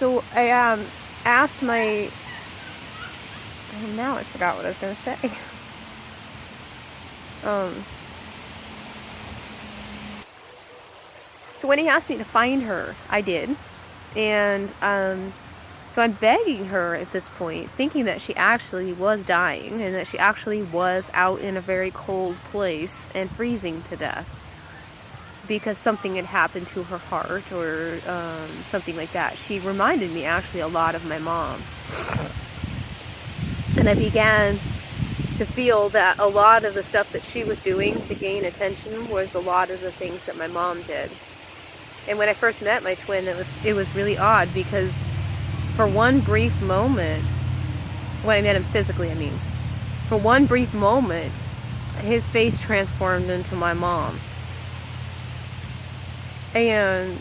So I asked my, now I forgot what I was going to say. So when he asked me to find her, I did. And so I'm begging her at this point, thinking that she actually was dying and that she actually was out in a very cold place and freezing to death because something had happened to her heart or something like that. She reminded me actually a lot of my mom. And I began to feel that a lot of the stuff that she was doing to gain attention was a lot of the things that my mom did. And when I first met my twin, it was really odd because for one brief moment, when I met him physically, I mean, for one brief moment, his face transformed into my mom. And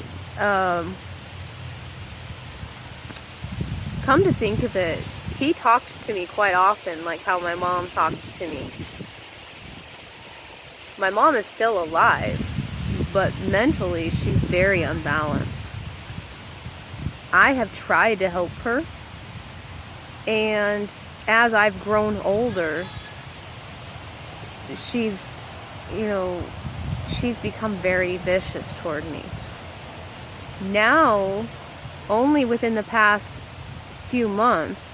come to think of it, he talked to me quite often like how my mom talked to me. My mom is still alive, but mentally she's very unbalanced. I have tried to help her, and as I've grown older, she's become very vicious toward me. Now, only within the past few months,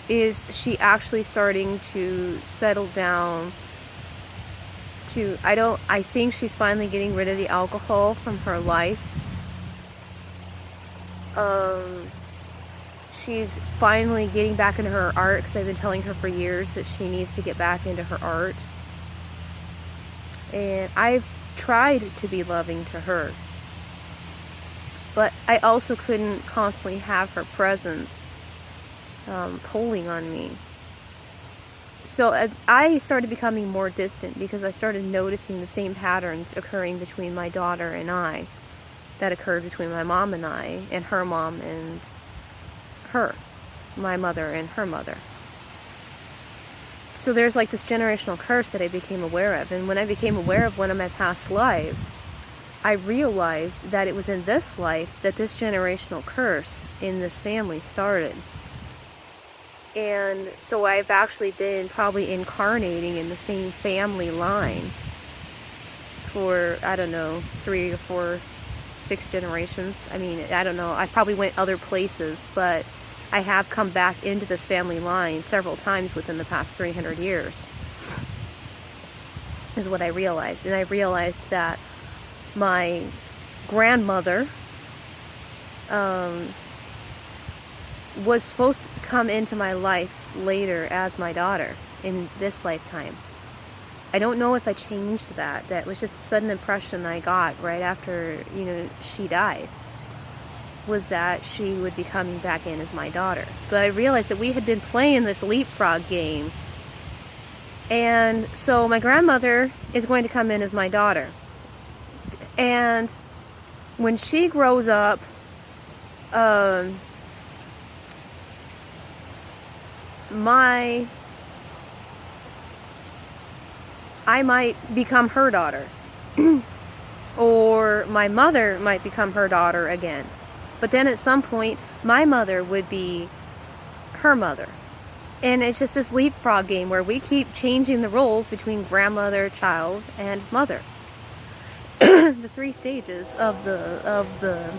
is she actually starting to settle down to, I think she's finally getting rid of the alcohol from her life. She's finally getting back into her art, because I've been telling her for years that she needs to get back into her art. And I've tried to be loving to her, but I also couldn't constantly have her presence pulling on me. So I started becoming more distant because I started noticing the same patterns occurring between my daughter and I that occurred between my mom and I, and her mom and her, my mother and her mother. So there's like this generational curse that I became aware of. And when I became aware of one of my past lives, I realized that it was in this life that this generational curse in this family started. And so I've actually been probably incarnating in the same family line for, I don't know, 3 or 4, 6 generations. I mean, I don't know. I probably went other places, but I have come back into this family line several times within the past 300 years, is what I realized. And I realized that my grandmother was supposed to come into my life later as my daughter in this lifetime. I don't know if I changed that. That was just a sudden impression I got right after, she died, was that she would be coming back in as my daughter. But I realized that we had been playing this leapfrog game. And so my grandmother is going to come in as my daughter. And when she grows up, I might become her daughter. Or my mother might become her daughter again. But then at some point, my mother would be her mother. And it's just this leapfrog game where we keep changing the roles between grandmother, child, and mother. The 3 stages of the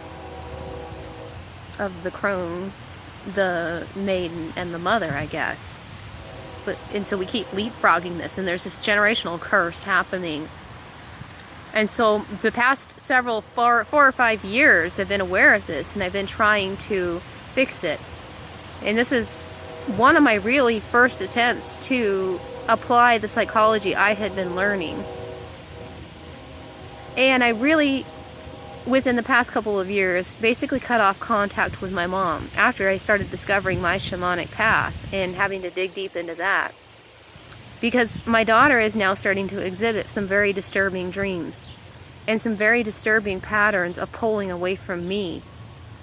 crone, the maiden, and the mother, I guess. And so we keep leapfrogging this, and there's this generational curse happening. And so the past 4 or 5 years, I've been aware of this, and I've been trying to fix it. And this is one of my really first attempts to apply the psychology I had been learning. And I really, within the past couple of years, basically cut off contact with my mom after I started discovering my shamanic path and having to dig deep into that. Because my daughter is now starting to exhibit some very disturbing dreams and some very disturbing patterns of pulling away from me.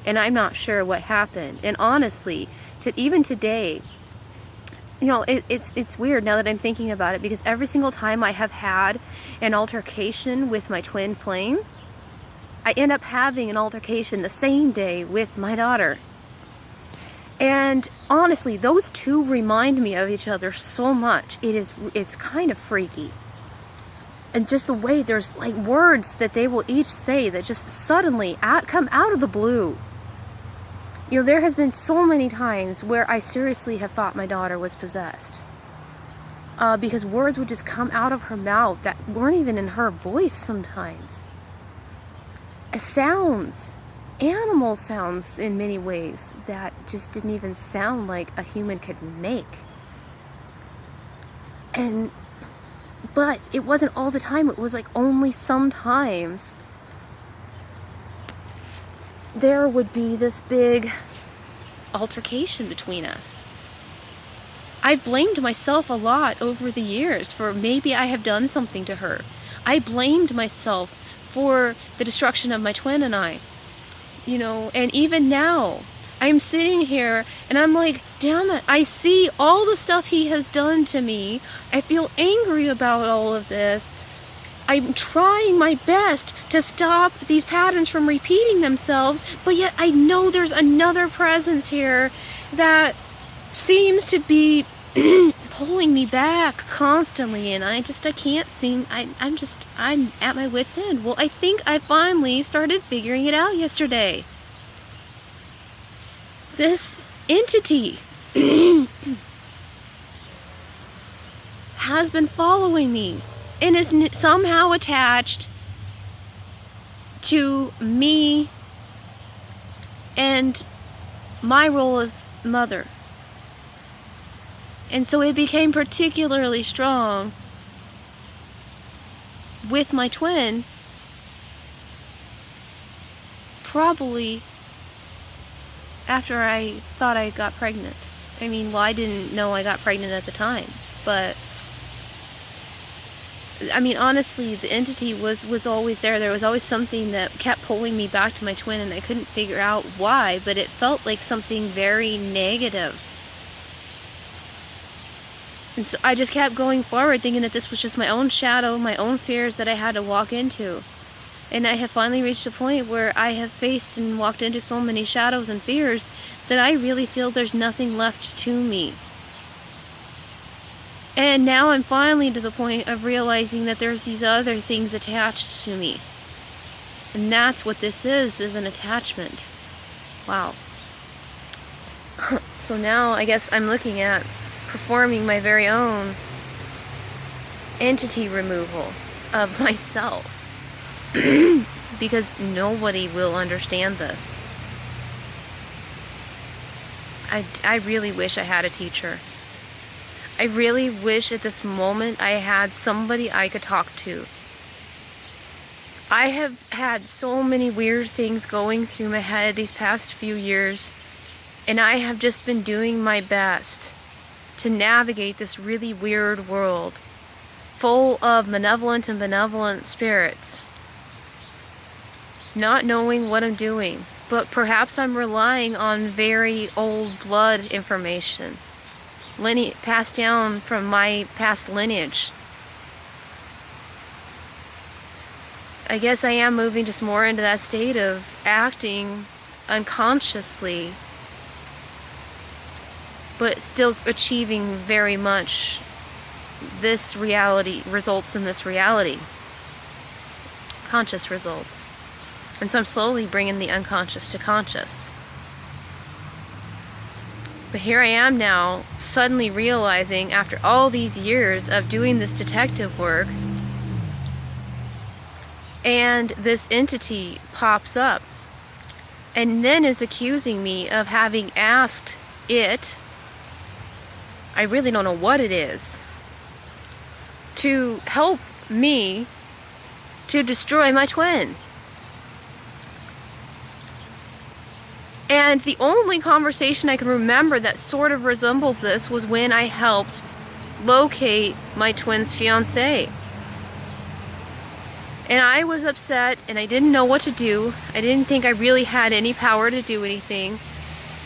And I'm not sure what happened. And honestly, even today, it's weird now that I'm thinking about it, because every single time I have had an altercation with my twin flame, I end up having an altercation the same day with my daughter. And honestly, those two remind me of each other so much. It's kind of freaky. And just the way there's like words that they will each say that just suddenly come out of the blue. You know, there has been so many times where I seriously have thought my daughter was possessed. Because words would just come out of her mouth that weren't even in her voice sometimes. Sounds, animal sounds in many ways that just didn't even sound like a human could make. But it wasn't all the time, it was like only sometimes there would be this big altercation between us. I've blamed myself a lot over the years for maybe I have done something to her. I blamed myself for the destruction of my twin and I. You know, and even now, I'm sitting here and I'm like, damn it, I see all the stuff he has done to me. I feel angry about all of this. I'm trying my best to stop these patterns from repeating themselves, but yet I know there's another presence here that seems to be pulling me back constantly, and I can't seem, I'm at my wit's end. Well, I think I finally started figuring it out yesterday. This entity has been following me and is somehow attached to me and my role as mother. And so it became particularly strong with my twin, probably after I thought I got pregnant. I mean, well, I didn't know I got pregnant at the time, but I mean, honestly, the entity was always there. There was always something that kept pulling me back to my twin, and I couldn't figure out why, but it felt like something very negative. And so I just kept going forward, thinking that this was just my own shadow, my own fears that I had to walk into. And I have finally reached a point where I have faced and walked into so many shadows and fears that I really feel there's nothing left to me. And now I'm finally to the point of realizing that there's these other things attached to me. And that's what this is an attachment. Wow. So now I guess I'm looking at performing my very own entity removal of myself. Because nobody will understand this. I really wish I had a teacher. I really wish at this moment I had somebody I could talk to. I have had so many weird things going through my head these past few years, and I have just been doing my best to navigate this really weird world full of malevolent and benevolent spirits, not knowing what I'm doing, but perhaps I'm relying on very old blood information passed down from my past lineage. I guess I am moving just more into that state of acting unconsciously, but still achieving very much this reality, results in this reality. Conscious results. And so I'm slowly bringing the unconscious to conscious. But here I am now, suddenly realizing after all these years of doing this detective work, and this entity pops up and then is accusing me of having asked it, I really don't know what it is, to help me to destroy my twin. And the only conversation I can remember that sort of resembles this was when I helped locate my twin's fiancé. And I was upset and I didn't know what to do. I didn't think I really had any power to do anything.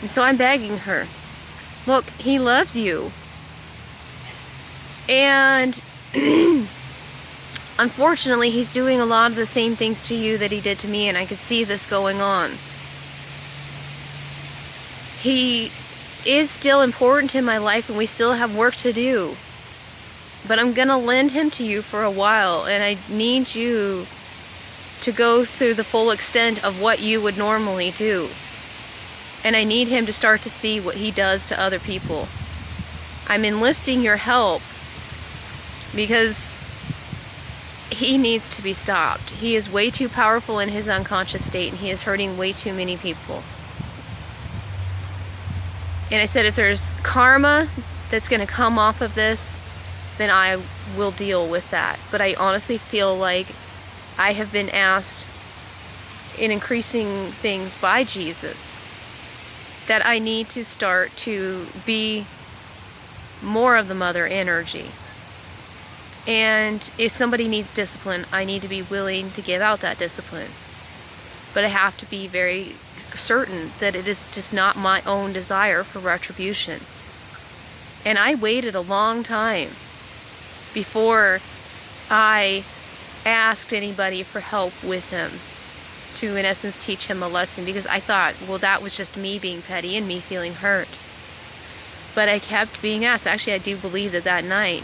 And so I'm begging her, look, he loves you. And unfortunately, he's doing a lot of the same things to you that he did to me, and I could see this going on. He is still important in my life and we still have work to do. But I'm gonna lend him to you for a while, and I need you to go through the full extent of what you would normally do. And I need him to start to see what he does to other people. I'm enlisting your help because he needs to be stopped. He is way too powerful in his unconscious state, and he is hurting way too many people. And I said, if there's karma that's going to come off of this, then I will deal with that. But I honestly feel like I have been asked in increasing things by Jesus that I need to start to be more of the mother energy. And if somebody needs discipline, I need to be willing to give out that discipline. But I have to be very certain that it is just not my own desire for retribution. And I waited a long time before I asked anybody for help with him to, in essence, teach him a lesson, because I thought, well, that was just me being petty and me feeling hurt. But I kept being asked. Actually, I do believe that that night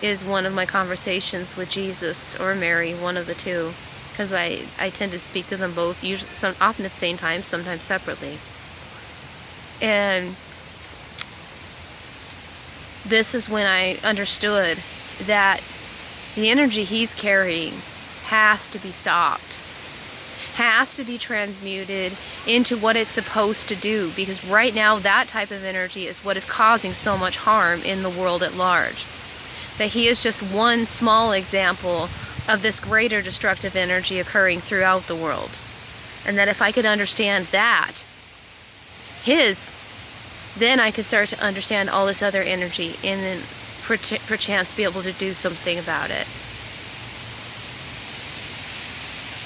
is one of my conversations with Jesus or Mary, one of the two, because I tend to speak to them both, usually, often at the same time, sometimes separately. And this is when I understood that the energy he's carrying has to be stopped, has to be transmuted into what it's supposed to do, because right now that type of energy is what is causing so much harm in the world at large. That he is just one small example of this greater destructive energy occurring throughout the world. And that if I could understand that, then I could start to understand all this other energy, and then perchance be able to do something about it.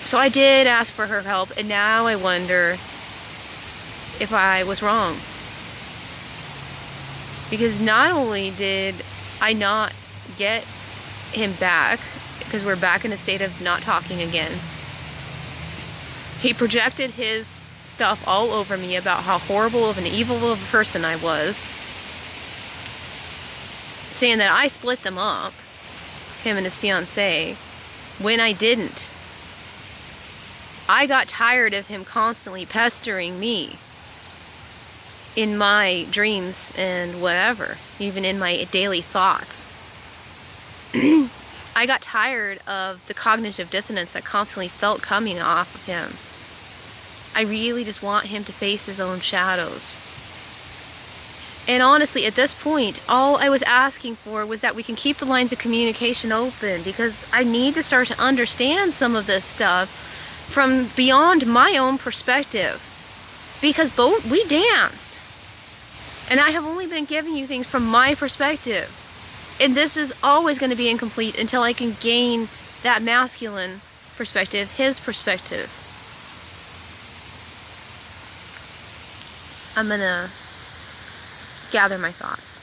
So I did ask for her help, and now I wonder if I was wrong. Because not only did I not get him back, because we're back in a state of not talking again, he projected his stuff all over me about how horrible of an evil of a person I was, saying that I split them up, him and his fiancée, when I didn't. I got tired of him constantly pestering me in my dreams and whatever, even in my daily thoughts. I got tired of the cognitive dissonance that constantly felt coming off of him. I really just want him to face his own shadows. And honestly, at this point, all I was asking for was that we can keep the lines of communication open, because I need to start to understand some of this stuff from beyond my own perspective. Because we danced. And I have only been giving you things from my perspective. And this is always going to be incomplete until I can gain that masculine perspective, his perspective. I'm going to gather my thoughts.